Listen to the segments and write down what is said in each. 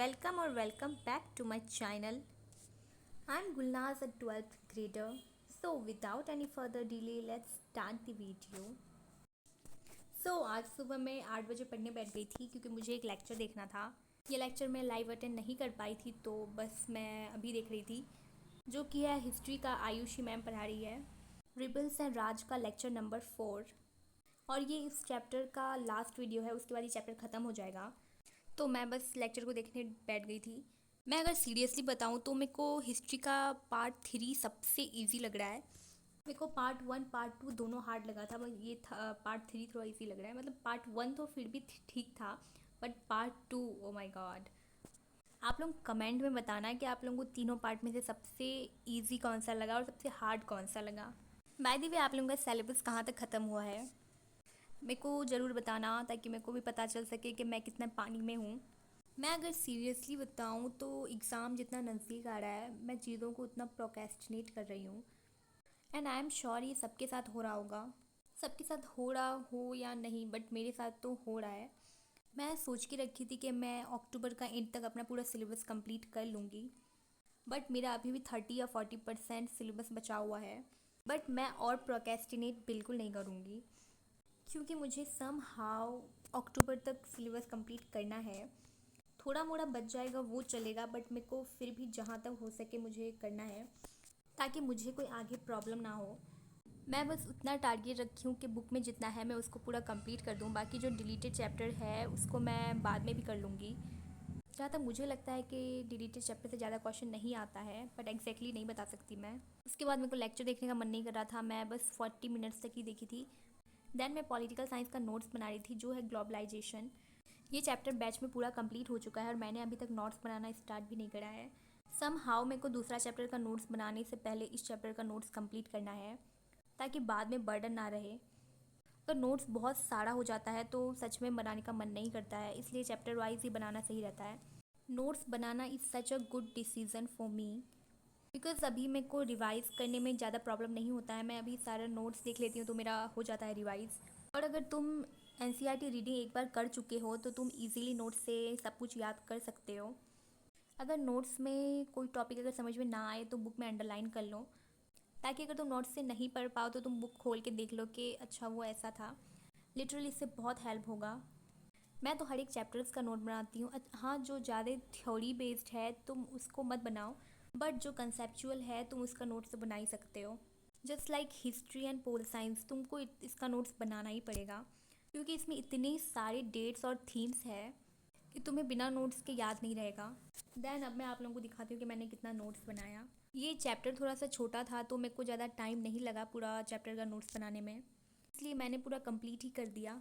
welcome back to my channel. I'm Gulnaz, a 12th grader. So without any further delay, let's start the video. आज सुबह मैं 8 बजे पढ़ने बैठ गई थी क्योंकि मुझे एक लेक्चर देखना था। ये लेक्चर मैं लाइव अटेंड नहीं कर पाई थी, तो बस मैं अभी देख रही थी, जो कि है हिस्ट्री का। आयुषी मैम पढ़ा रही है, रिबल्स एंड राज का लेक्चर नंबर 4। और ये इस चैप्टर का लास्ट वीडियो है, उसके बाद ये चैप्टर ख़त्म हो जाएगा। तो मैं बस लेक्चर को देखने बैठ गई थी। मैं अगर सीरियसली बताऊँ तो मेरे को हिस्ट्री का पार्ट 3 सबसे इजी लग रहा है। मेरे को पार्ट 1 पार्ट 2 दोनों हार्ड लगा था, बस ये था पार्ट 3 थोड़ा इजी लग रहा है। मतलब पार्ट 1 तो फिर भी ठीक था, but part 2 oh my God. आप लोग कमेंट में बताना कि आप लोगों को तीनों पार्ट में से सबसे इजी कौन सा लगा और सबसे हार्ड कौन सा लगा। बाय द वे, आप लोगों का सिलेबस कहाँ तक ख़त्म हुआ है मेरे को ज़रूर बताना, ताकि मेरे को भी पता चल सके कि मैं कितना पानी में हूँ। मैं अगर सीरियसली बताऊँ तो एग्ज़ाम जितना नज़दीक आ रहा है, मैं चीज़ों को उतना प्रोक्रेस्टिनेट कर रही हूँ। एंड आई एम श्योर ये सबके साथ हो रहा होगा, सबके साथ हो रहा हो या नहीं, बट मेरे साथ तो हो रहा है। मैं सोच के रखी थी कि मैं अक्टूबर का एंड तक अपना पूरा सिलेबस कंप्लीट कर लूँगी, बट मेरा अभी भी 30 या 40% सिलेबस बचा हुआ है। बट मैं और प्रोक्रेस्टिनेट बिल्कुल नहीं करूँगी, क्योंकि मुझे सम हाउ अक्टूबर तक सिलेबस कंप्लीट करना है। थोड़ा मोड़ा बच जाएगा वो चलेगा, बट मेरे को फिर भी जहाँ तक हो सके मुझे करना है, ताकि मुझे कोई आगे प्रॉब्लम ना हो। मैं बस उतना टारगेट रखी हूँ कि बुक में जितना है मैं उसको पूरा कंप्लीट कर दूँ। बाकी जो डिलीटेड चैप्टर है उसको मैं बाद में भी कर लूँगी। जहाँ तक मुझे लगता है कि डिलीटेड चैप्टर से ज़्यादा क्वेश्चन नहीं आता है, बट एग्जैक्टली नहीं बता सकती मैं। उसके बाद मेरे को लेक्चर देखने का मन नहीं कर रहा था, मैं बस 40 मिनट्स तक ही देखी थी। देन मैं पॉलिटिकल साइंस का नोट्स बना रही थी, जो है ग्लोबलाइजेशन। ये चैप्टर बैच में पूरा कंप्लीट हो चुका है और मैंने अभी तक नोट्स बनाना स्टार्ट भी नहीं करा है। सम हाउ मेरे को दूसरा चैप्टर का नोट्स बनाने से पहले इस चैप्टर का नोट्स कंप्लीट करना है, ताकि बाद में बर्डन ना रहे। अगर नोट्स बहुत सारा हो जाता है तो सच में बनाने का मन नहीं करता है, इसलिए चैप्टर वाइज ही बनाना सही रहता है। Notes banana is such a good decision for me, because अभी मेरे को रिवाइज़ करने में ज़्यादा प्रॉब्लम नहीं होता है। मैं अभी सारा नोट्स देख लेती हूँ तो मेरा हो जाता है रिवाइज़। और अगर तुम एनसीईआरटी रीडिंग एक बार कर चुके हो तो तुम इजीली नोट्स से सब कुछ याद कर सकते हो। अगर नोट्स में कोई टॉपिक अगर समझ में ना आए तो बुक में अंडरलाइन कर लो, ताकि अगर तुम नोट्स से नहीं पढ़ पाओ तो तुम बुक खोल के देख लो कि अच्छा वो ऐसा था। लिटरली इससे बहुत हेल्प होगा। मैं तो हर एक चैप्टर्स का नोट बनाती हूँ। हाँ, जो ज़्यादा थ्योरी बेस्ड है तुम उसको मत बनाओ, बट जो कंसेप्चुअल है तुम उसका नोट्स तो बना ही सकते हो। Just like history and pol science, तुमको इसका नोट्स बनाना ही पड़ेगा, क्योंकि इसमें इतनी सारे डेट्स और थीम्स है कि तुम्हें बिना नोट्स के याद नहीं रहेगा। देन अब मैं आप लोगों को दिखाती हूँ कि मैंने कितना नोट्स बनाया। ये चैप्टर थोड़ा सा छोटा था तो मेरे को ज़्यादा टाइम नहीं लगा पूरा चैप्टर का नोट्स बनाने में, इसलिए मैंने पूरा कंप्लीट ही कर दिया,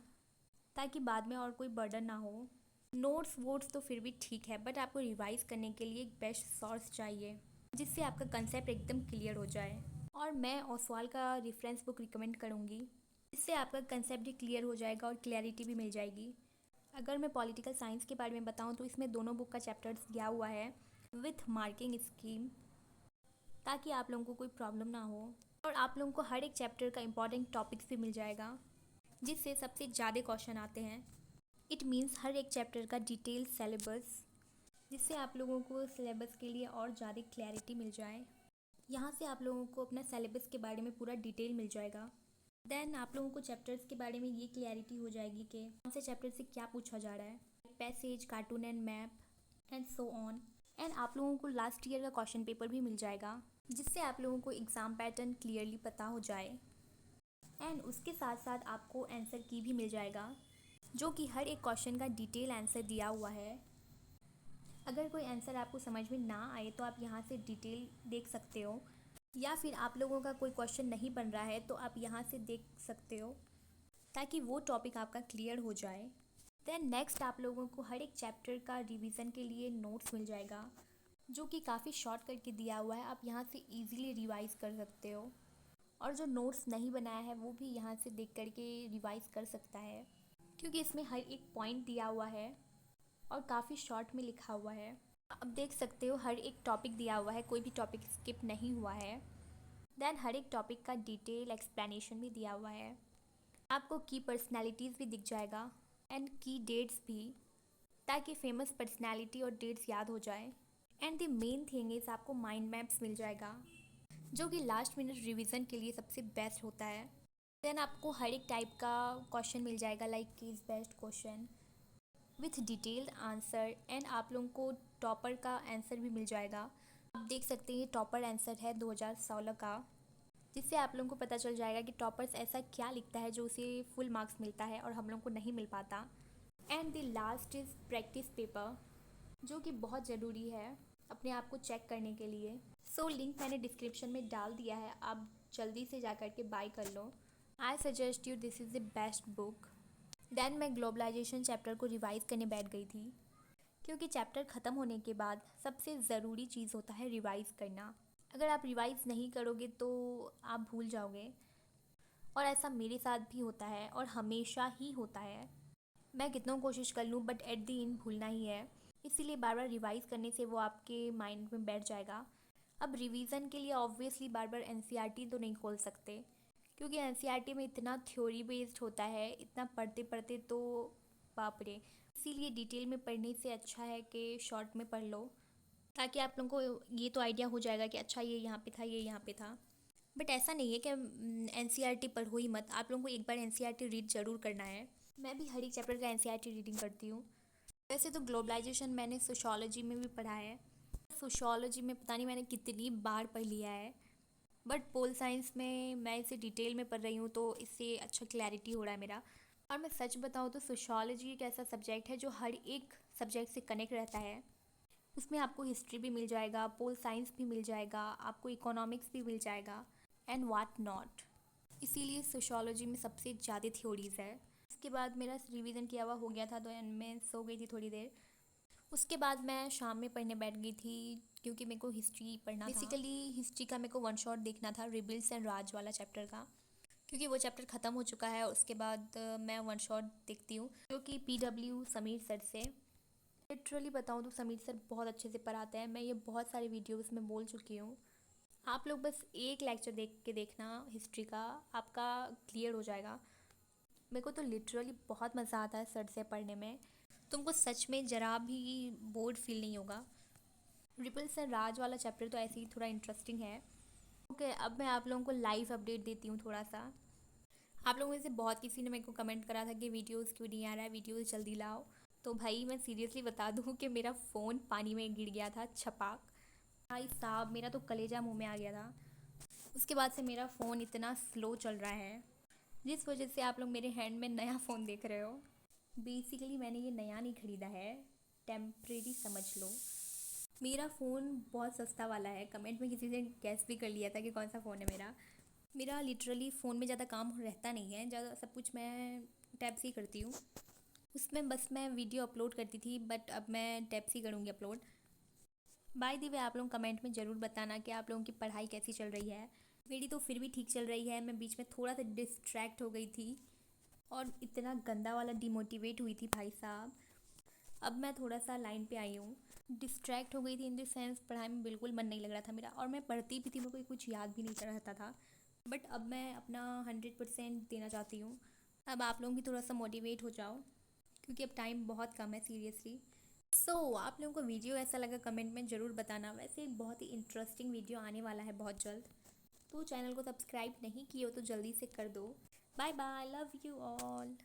ताकि बाद में और कोई बर्डन ना हो। नोट्स वोट्स तो फिर भी ठीक है, बट आपको रिवाइज करने के लिए एक बेस्ट सोर्स चाहिए, जिससे आपका कंसेप्ट एकदम क्लियर हो जाए। और मैं ओसवाल का रेफरेंस बुक रिकमेंड करूँगी, इससे आपका कंसेप्ट भी क्लियर हो जाएगा और क्लैरिटी भी मिल जाएगी। अगर मैं पॉलिटिकल साइंस के बारे में बताऊँ तो इसमें दोनों बुक का चैप्टर्स दिया हुआ है विथ मार्किंग स्कीम, ताकि आप लोगों को कोई प्रॉब्लम ना हो। और आप लोगों को हर एक चैप्टर का इंपॉर्टेंट टॉपिक्स भी मिल जाएगा, जिससे सबसे ज़्यादा क्वेश्चन आते हैं। इट मीन्स हर एक चैप्टर का डिटेल सिलेबस, जिससे आप लोगों को सिलेबस के लिए और ज़्यादा क्लैरिटी मिल जाए। यहाँ से आप लोगों को अपना सिलेबस के बारे में पूरा डिटेल मिल जाएगा। देन आप लोगों को चैप्टर्स के बारे में ये क्लैरिटी हो जाएगी कि कौन से चैप्टर से क्या पूछा जा रहा है, passage, cartoon and map and so on. And आप लोगों को लास्ट ईयर का क्वेश्चन पेपर भी मिल जाएगा, जिससे आप लोगों को एग्ज़ाम पैटर्न क्लियरली पता हो जाए। एंड उसके साथ साथ आपको आंसर की भी मिल जाएगा, जो कि हर एक क्वेश्चन का डिटेल आंसर दिया हुआ है। अगर कोई आंसर आपको समझ में ना आए तो आप यहाँ से डिटेल देख सकते हो, या फिर आप लोगों का कोई क्वेश्चन नहीं बन रहा है तो आप यहाँ से देख सकते हो, ताकि वो टॉपिक आपका क्लियर हो जाए। देन नेक्स्ट आप लोगों को हर एक चैप्टर का रिवीजन के लिए नोट्स मिल जाएगा, जो कि काफ़ी शॉर्ट करके दिया हुआ है। आप यहाँ से इजीली रिवाइज कर सकते हो, और जो नोट्स नहीं बनाया है वो भी यहाँ से देख करके रिवाइज कर सकता है, क्योंकि इसमें हर एक पॉइंट दिया हुआ है और काफ़ी शॉर्ट में लिखा हुआ है। अब देख सकते हो हर एक टॉपिक दिया हुआ है, कोई भी टॉपिक स्किप नहीं हुआ है। देन हर एक टॉपिक का डिटेल एक्सप्लेनेशन भी दिया हुआ है। आपको की पर्सनैलिटीज़ भी दिख जाएगा एंड की डेट्स भी। ताकि फेमस पर्सनैलिटी और डेट्स याद हो जाए। And the main thing is आपको माइंड मैप्स मिल जाएगा, जो कि लास्ट मिनट रिवीजन के लिए सबसे बेस्ट होता है। देन आपको हर एक टाइप का क्वेश्चन मिल जाएगा, like quiz based question with detailed answer. And आप लोगों को टॉपर का आंसर भी मिल जाएगा। आप देख सकते हैं ये टॉपर आंसर है 2016 का, जिससे आप लोगों को पता चल जाएगा कि टॉपर्स ऐसा क्या लिखता है जो उसे फुल मार्क्स मिलता है और हम लोगों को नहीं मिल पाता। And the last is practice paper, जो कि बहुत ज़रूरी है अपने आप को चेक करने के लिए। सो लिंक मैंने डिस्क्रिप्शन में डाल दिया है, आप जल्दी से जा कर के बाय कर लो। I suggest you, this is the best book. Then मैं ग्लोबलाइजेशन चैप्टर को रिवाइज करने बैठ गई थी, क्योंकि चैप्टर ख़त्म होने के बाद सबसे ज़रूरी चीज़ होता है रिवाइज़ करना। अगर आप रिवाइज़ नहीं करोगे तो आप भूल जाओगे, और ऐसा मेरे साथ भी होता है और हमेशा ही होता है। मैं कितना कोशिश कर लूँ बट एट दी एंड भूलना ही है, इसीलिए बार बार रिवाइज़ करने से वो आपके माइंड में बैठ जाएगा। अब रिवीजन के लिए ऑब्वियसली बार बार एनसीईआरटी तो नहीं खोल सकते, क्योंकि एनसीईआरटी में इतना थ्योरी बेस्ड होता है, इतना पढ़ते पढ़ते तो बाप रे। इसीलिए डिटेल में पढ़ने से अच्छा है कि शॉर्ट में पढ़ लो, ताकि आप लोगों को ये तो आइडिया हो जाएगा कि अच्छा ये यहाँ पे था, ये यहाँ पे था। बट ऐसा नहीं है कि एनसीईआरटी पढ़ो ही मत, आप लोगों को एक बार एनसीईआरटी रीड ज़रूर करना है। मैं भी हर एक चैप्टर का एनसीईआरटी रीडिंग करती हूँ। वैसे तो ग्लोबलाइजेशन मैंने सोशियोलॉजी में भी पढ़ा है। सोशियोलॉजी में पता नहीं मैंने कितनी बार पढ़ लिया है, बट पोल साइंस में मैं इसे डिटेल में पढ़ रही हूँ तो इससे अच्छा क्लैरिटी हो रहा है मेरा। और मैं सच बताऊँ तो सोशियोलॉजी एक ऐसा सब्जेक्ट है जो हर एक सब्जेक्ट से कनेक्ट रहता है। उसमें आपको हिस्ट्री भी मिल जाएगा, पोल साइंस भी मिल जाएगा, आपको इकोनॉमिक्स भी मिल जाएगा एंड व्हाट नॉट। इसीलिए सोशियोलॉजी में सबसे ज़्यादा थ्योरीज़ है। उसके बाद मेरा रिवीजन किया हुआ हो गया था तो एंड में सो गई थी थोड़ी देर। उसके बाद मैं शाम में पढ़ने बैठ गई थी, क्योंकि मेरे को हिस्ट्री पढ़ना था। बेसिकली हिस्ट्री का मेरे को वन शॉट देखना था, रिबिल्स एंड राज वाला चैप्टर का, क्योंकि वो चैप्टर ख़त्म हो चुका है। उसके बाद मैं वन शॉट देखती हूँ, जो कि PW समीर सर से। लिटरली बताऊँ तो समीर सर बहुत अच्छे से पढ़ाते हैं। मैं ये बहुत सारे वीडियोस में बोल चुकी हूँ। आप लोग बस एक लेक्चर देख के देखना हिस्ट्री का, आपका क्लियर हो जाएगा। मेरे को तो लिटरली बहुत मज़ा आता है सर से पढ़ने में, तुमको सच में ज़रा भी बोर्ड फील नहीं होगा। रिपल्स एंड राज वाला चैप्टर तो ऐसे ही थोड़ा इंटरेस्टिंग है। ओके, अब मैं आप लोगों को लाइव अपडेट देती हूँ थोड़ा सा। आप लोगों में से बहुत किसी ने मेरे को कमेंट करा था कि वीडियोस क्यों नहीं आ रहा है, वीडियोस जल्दी लाओ। तो भाई मैं सीरियसली बता दूँ कि मेरा फ़ोन पानी में गिर गया था, छपाक। भाई साहब मेरा तो कलेजा मुंह में आ गया था। उसके बाद से मेरा फ़ोन इतना स्लो चल रहा है, जिस वजह से आप लोग मेरे हैंड में नया फ़ोन देख रहे हो। बेसिकली मैंने ये नया नहीं ख़रीदा है, टेम्प्रेरी समझ लो। मेरा फ़ोन बहुत सस्ता वाला है। कमेंट में किसी ने गैस भी कर लिया था कि कौन सा फ़ोन है मेरा लिटरली फ़ोन में ज़्यादा काम रहता नहीं है, ज़्यादा सब कुछ मैं टैब से ही करती हूँ। उसमें बस मैं वीडियो अपलोड करती थी, बट अब मैं टैब से ही करूँगी अपलोड। बाय द वे आप लोग कमेंट में ज़रूर बताना कि आप लोगों की पढ़ाई कैसी चल रही है। मेरी तो फिर भी ठीक चल रही है। मैं बीच में थोड़ा सा डिस्ट्रैक्ट हो गई थी और इतना गंदा वाला डिमोटिवेट हुई थी भाई साहब। अब मैं थोड़ा सा लाइन पे आई हूँ। डिस्ट्रैक्ट हो गई थी इन द सेंस पढ़ाई में बिल्कुल मन नहीं लग रहा था मेरा, और मैं पढ़ती भी थी, मेरे को कुछ याद भी नहीं रहता था। बट अब मैं अपना 100% देना चाहती हूँ। अब आप लोग भी थोड़ा सा मोटिवेट हो जाओ, क्योंकि अब टाइम बहुत कम है सीरियसली। आप लोगों को वीडियो ऐसा लगा कमेंट में ज़रूर बताना। वैसे एक बहुत ही इंटरेस्टिंग वीडियो आने वाला है बहुत जल्द, तो चैनल को सब्सक्राइब नहीं किए हो तो जल्दी से कर दो। Bye bye, love you all.